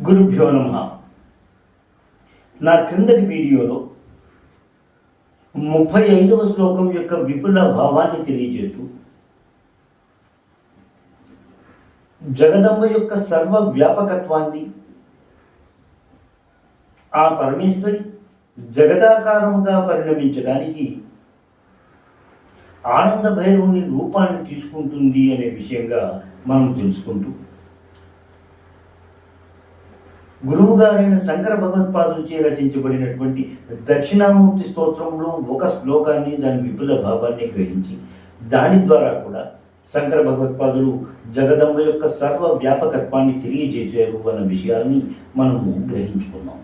గురుభ్యో నమః. నా క్రిందటి వీడియోలో 35వ శ్లోకం యొక్క విపుల భావాన్ని తెలియజేస్తూ జగదంబ యొక్క సర్వ వ్యాపకత్వాన్ని, ఆ పరమేశ్వరి జగదాకారముగా పరిణమించడానికి ఆనంద భైరవుని రూపాన్ని తీసుకుంటుంది అనే విషయంగా మనం తెలుసుకుంటూ గురువు గారైన శంకర భగవత్పాదులచే రచించబడినటువంటి దక్షిణామూర్తి స్తోత్రంలో ఒక శ్లోకాన్ని, దాని విపుల భావాన్ని గ్రహించి దాని ద్వారా కూడా శంకర భగవత్పాదులు జగదంబ యొక్క సర్వ వ్యాపకత్వాన్ని తెలియజేశారు అన్న విషయాన్ని మనము గ్రహించుకున్నాం.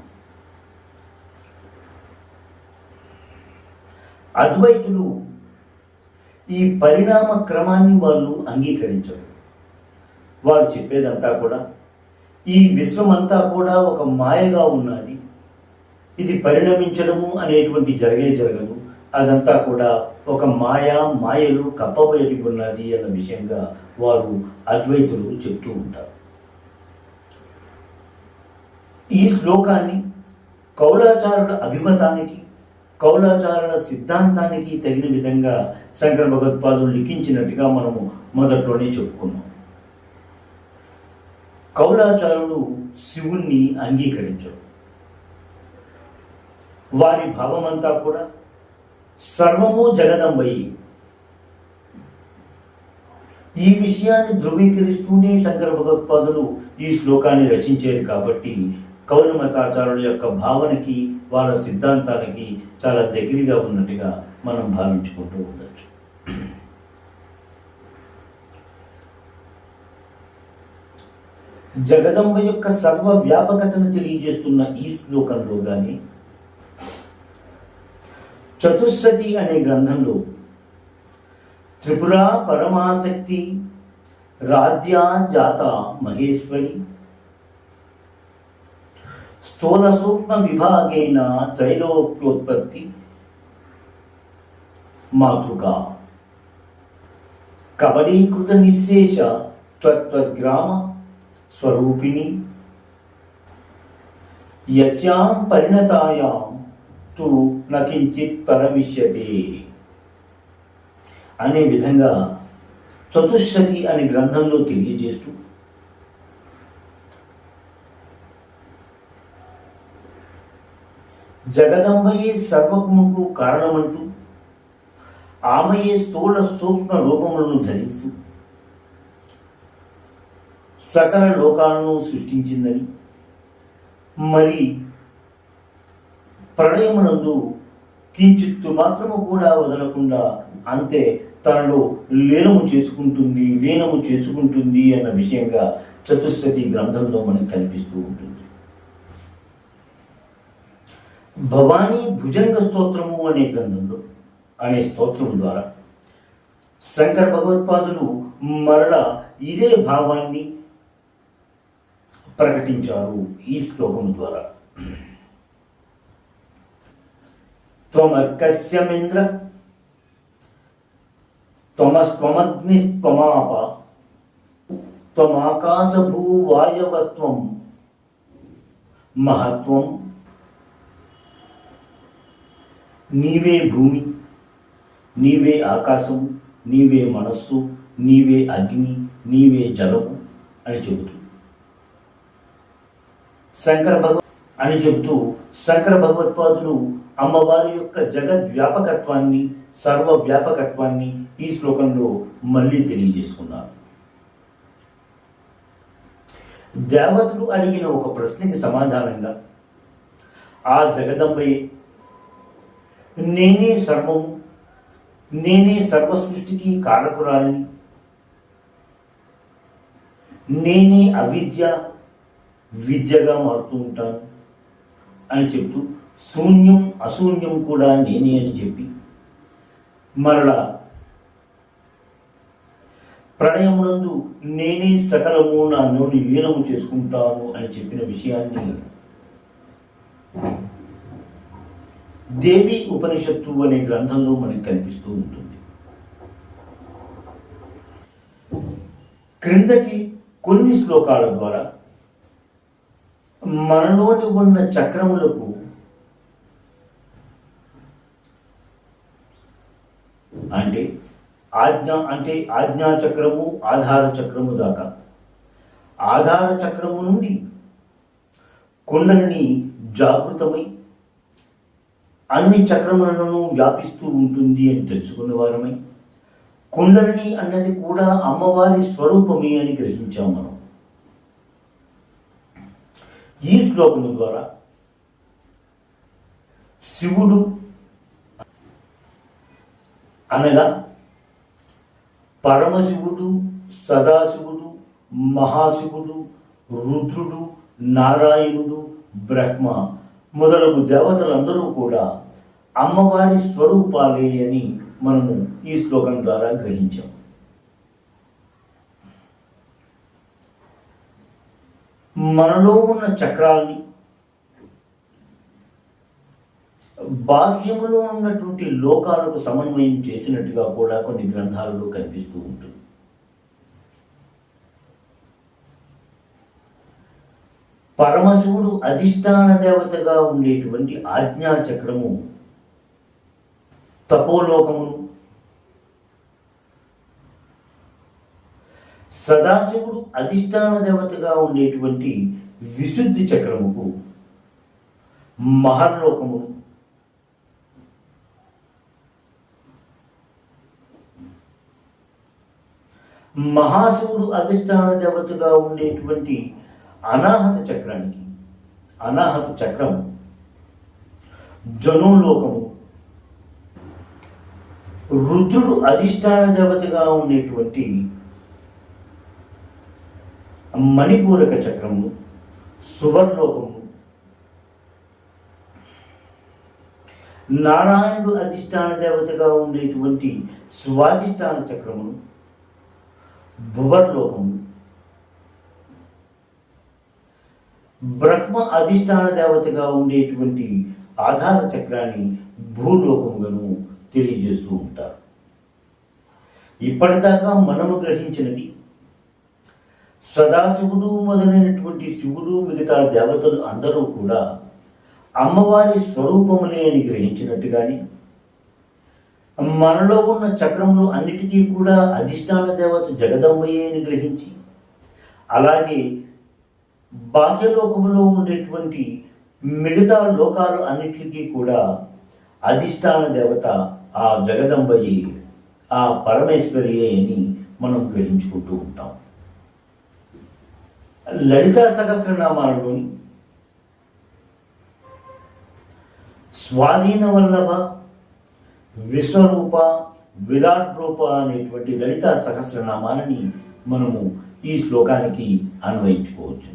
అద్వైతులు ఈ పరిణామ క్రమాన్ని వాళ్ళు అంగీకరించరు. వారు చెప్పేదంతా కూడా ఈ విశ్వమంతా కూడా ఒక మాయగా ఉన్నది, ఇది పరిణమించడము అనేటువంటి జరగదు, అదంతా కూడా ఒక మాయలు కప్పబడి ఉన్నది అన్న విషయంగా వారు అద్వైతులు చెప్తూ ఉంటారు. ఈ శ్లోకాన్ని కౌలాచారుల అభిమతానికి, కౌలాచారుల సిద్ధాంతానికి తగిన విధంగా శంకర భగవత్పాదులు లిఖించినట్టుగా మనము మొదట్లోనే చెప్పుకున్నాం. కౌలాచారులు శివుణ్ణి అంగీకరించరు. వారి భావమంతా కూడా సర్వము జగదంబయి. ఈ విషయాన్ని ధృవీకరిస్తూనే శంకర భగవత్పాదులు ఈ శ్లోకాన్ని రచించారు. కాబట్టి కౌల మతాచారుల యొక్క భావనకి, వాళ్ళ సిద్ధాంతాలకి చాలా దగ్గరగా ఉన్నట్టుగా మనం భావించుకుంటూ ఉండొచ్చు. జగదంబ యొక్క సర్వ వ్యాపకతను తెలియజేస్తున్న ఈ శ్లోకంలో కానీ చతుస్సతి అనే గ్రంథంలో త్రిపురా పరమాశక్తి రాజ్యా జాత మహేశ్వరి స్థూల సూక్ష్మ విభాగేన త్రైలోక్యోత్పత్తి మాతృకా కబలీకృత నిశేష త్వగ్రామ స్వరూపిణి యస్యాం పరిణతాయాం తు నకించిత్ పరమిష్యతే అనే విధంగా చతుశ్శతి అనే గ్రంథంలో తెలియజేస్తూ జగదంబయే సర్వముకు కారణమంటూ ఆమెయే స్థూల సూక్ష్మ రూపములను ధరిస్తూ సకల లోకాలను సృష్టించిందని, మరి ప్రళయమునందు కించిత్తు మాత్రము కూడా వదలకుండా అంతే తనలో లీనము చేసుకుంటుంది అన్న విషయంగా చతుస్సతి గ్రంథంలో మనకు కనిపిస్తూ ఉంటుంది. భవానీ భుజంగ స్తోత్రము అనే గ్రంథంలో, అనే స్తోత్రం ద్వారా శంకర భగవత్పాదులు మరలా ఇదే భావాన్ని ప్రకటించారు ఈ శ్లోకం ద్వారా. త్వమర్కస్యమింద్ర త్వమస్త్వమగ్నిస్త్వమాప త్వమాకాశభూవాయవత్వం మహత్వం. నీవే భూమి, నీవే ఆకాశము, నీవే మనస్సు, నీవే అగ్ని, నీవే జలము అని చెబుతూ శంకర భగవత్పాదులు అమ్మవారి యొక్క జగద్వ్యాపకత్వాన్ని, సర్వ వ్యాపకత్వాన్ని ఈ శ్లోకంలో మళ్ళీ తెలియజేసుకున్నారు. దేవతలు అడిగిన ఒక ప్రశ్నకి సమాధానంగా ఆ జగదంబయే నేనే సర్వము, నేనే సర్వ సృష్టికి కారకురాలిని, నేనే అవిద్య విద్యగా మారుతూ ఉంటాను అని చెప్తూ శూన్యం అశూన్యం కూడా నేనే అని చెప్పి మరలా ప్రళయమునందు నేనే సకలము నాలోని లీనము చేసుకుంటాను అని చెప్పిన విషయాన్ని దేవి ఉపనిషత్తు అనే గ్రంథంలో మనకు కనిపిస్తూ ఉంటుంది. క్రిందటి కొన్ని శ్లోకాల ద్వారా మనలోని ఉన్న చక్రములకు అంటే ఆజ్ఞా చక్రము, ఆధార చక్రము దాకా, ఆధార చక్రము నుండి కుండలిని జాగృతమై అన్ని చక్రములను వ్యాపిస్తూ ఉంటుంది అని తెలుసుకున్న వారమై, కుండలిని అన్నది కూడా అమ్మవారి స్వరూపమే అని గ్రహించాం మనం. ఈ శ్లోకము ద్వారా శివుడు అనగా పరమశివుడు, సదాశివుడు, మహాశివుడు, రుద్రుడు, నారాయణుడు, బ్రహ్మ మొదలగు దేవతలందరూ కూడా అమ్మవారి స్వరూపాలే అని మనము ఈ శ్లోకం ద్వారా గ్రహించాం. మనలో ఉన్న చక్రాల్ని బాహ్యములో ఉన్నటువంటి లోకాలకు సమన్వయం చేసినట్టుగా కూడా కొన్ని గ్రంథాలలో కనిపిస్తూ ఉంటుంది. పరమశివుడు అధిష్టాన దేవతగా ఉండేటువంటి ఆజ్ఞా చక్రము తపోలోకమును, సదాశివుడు అధిష్టాన దేవతగా ఉండేటువంటి విశుద్ధి చక్రముకు మహర్లోకమును, మహాశివుడు అధిష్టాన దేవతగా ఉండేటువంటి అనాహత చక్రానికి అనాహత చక్రం జనోలోకము, రుద్రుడు అధిష్టాన దేవతగా ఉండేటువంటి మణిపూరక చక్రము సువర్లోకము, నారాయణుడు అధిష్టాన దేవతగా ఉండేటువంటి స్వాధిష్టాన చక్రమును భువర్లోకము, బ్రహ్మ అధిష్టాన దేవతగా ఉండేటువంటి ఆధార చక్రాన్ని భూలోకములను తెలియజేస్తూ ఉంటారు. ఇప్పటిదాకా మనము గ్రహించినది సదాశివుడు మొదలైనటువంటి శివుడు, మిగతా దేవతలు అందరూ కూడా అమ్మవారి స్వరూపములే అని గ్రహించినట్టుగాని, మనలో ఉన్న చక్రములు అన్నిటికీ కూడా అధిష్టాన దేవత జగదంబయే అని గ్రహించి, అలాగే బాహ్యలోకములో ఉండేటువంటి మిగతా లోకాలు అన్నిటికీ కూడా అధిష్టాన దేవత ఆ జగదంబయే, ఆ పరమేశ్వరియే అని మనం గ్రహించుకుంటూ ఉంటాం. లలితా సహస్రనామాలలోని స్వాధీన వల్లభ, విశ్వరూప, విరాట్ రూప అనేటువంటి లలితా సహస్రనామాలని మనము ఈ శ్లోకానికి అన్వయించుకోవచ్చు.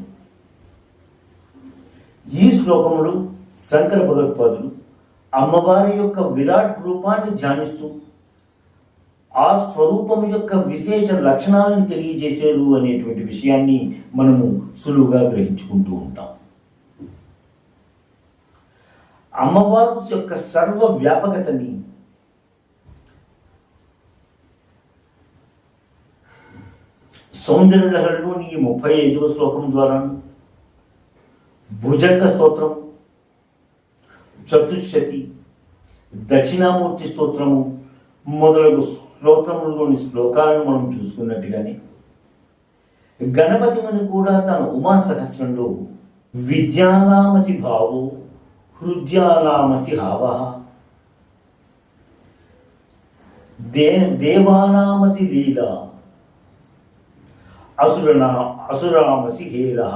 ఈ శ్లోకములు శంకర భగవత్పాదులు అమ్మవారి యొక్క విరాట్ రూపాన్ని ధ్యానిస్తూ ఆ స్వరూపం యొక్క విశేష లక్షణాలను తెలియజేశారు అనేటువంటి విషయాన్ని మనము సులువుగా గ్రహించుకుంటూ ఉంటాం. అమ్మవారు యొక్క సర్వ వ్యాపకతని సౌందర్యలహరిలోని 35వ శ్లోకం ద్వారా, భుజంగ స్తోత్రం, చతుశ్శతి, దక్షిణామూర్తి స్తోత్రము మొదలగు స్తోత్రములోని శ్లోకాలను మనం చూసుకున్నట్టుగానే గణపతిమని కూడా తన ఉమా సహస్రంలో విద్యానామసి భావో హృద్యానామసి హావః దేవానామసి లీలా అసురామసి హేలః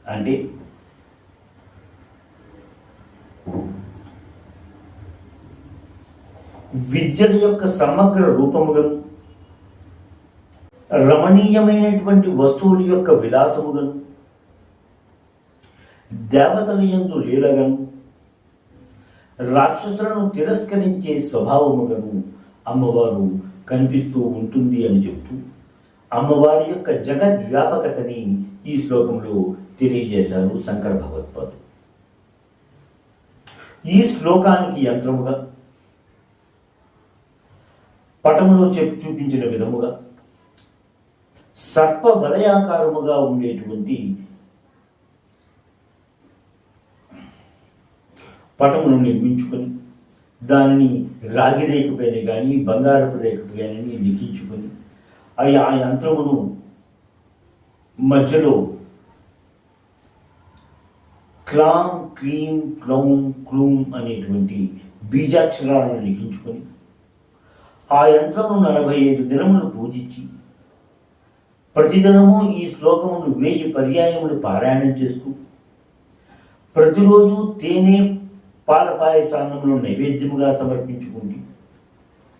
అంటే విద్యల యొక్క సమగ్ర రూపముగను, రమణీయమైనటువంటి వస్తువుల యొక్క విలాసముగను, దేవతల యందు లీలగను, రాక్షసులను తిరస్కరించే స్వభావముగను అమ్మవారు కనిపిస్తూ ఉంటుంది అని చెప్తూ అమ్మవారి యొక్క జగద్వ్యాపకతని ఈ శ్లోకంలో తెలియజేశారు శంకర భగవత్పాదులు. ఈ శ్లోకానికి యంత్రముగా పటములో చూపించిన విధముగా సర్ప వలయాకారముగా ఉండేటువంటి పటమును నిర్మించుకొని దానిని రాగి రేఖపైన కానీ బంగారపు రేఖపైన లిఖించుకొని ఆ యంత్రమును మధ్యలో క్లాం క్లీం క్లౌం క్లూం అనేటువంటి బీజాక్షరాలను లిఖించుకొని ఆ యంత్రమును 45 దినములు పూజించి ప్రతిదినము ఈ శ్లోకమును 1000 పర్యాయములు పారాయణం చేస్తూ ప్రతిరోజు తేనె పాల పాయసాన్నమును నైవేద్యముగా సమర్పించుకుంది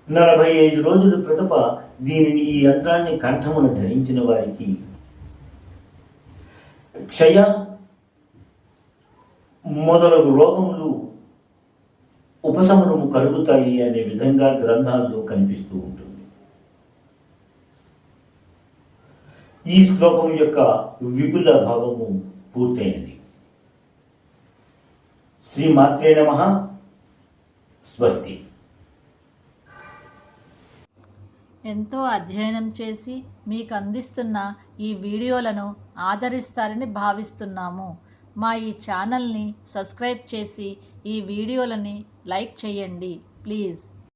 45 రోజుల ప్రతప ఈ యంత్రాన్ని కంఠమును ధరించిన వారికి క్షయ మొదలగు రోగములు ఉపశమనము కలుగుతాయి అనే విధంగా గ్రంథాల్లో కనిపిస్తూ ఉంటుంది. ఈ శ్లోకం యొక్క విపుల భావము పూర్తయినది. శ్రీమాత్రే నమః. స్వస్తి. ఎంతో అధ్యయనం చేసి మీకు అందిస్తున్న ఈ వీడియోలను ఆదరిస్తారని భావిస్తున్నాము. మా ఈ ఛానల్ని సబ్స్క్రైబ్ చేసి ఈ వీడియోలని లైక్ చేయండి ప్లీజ్.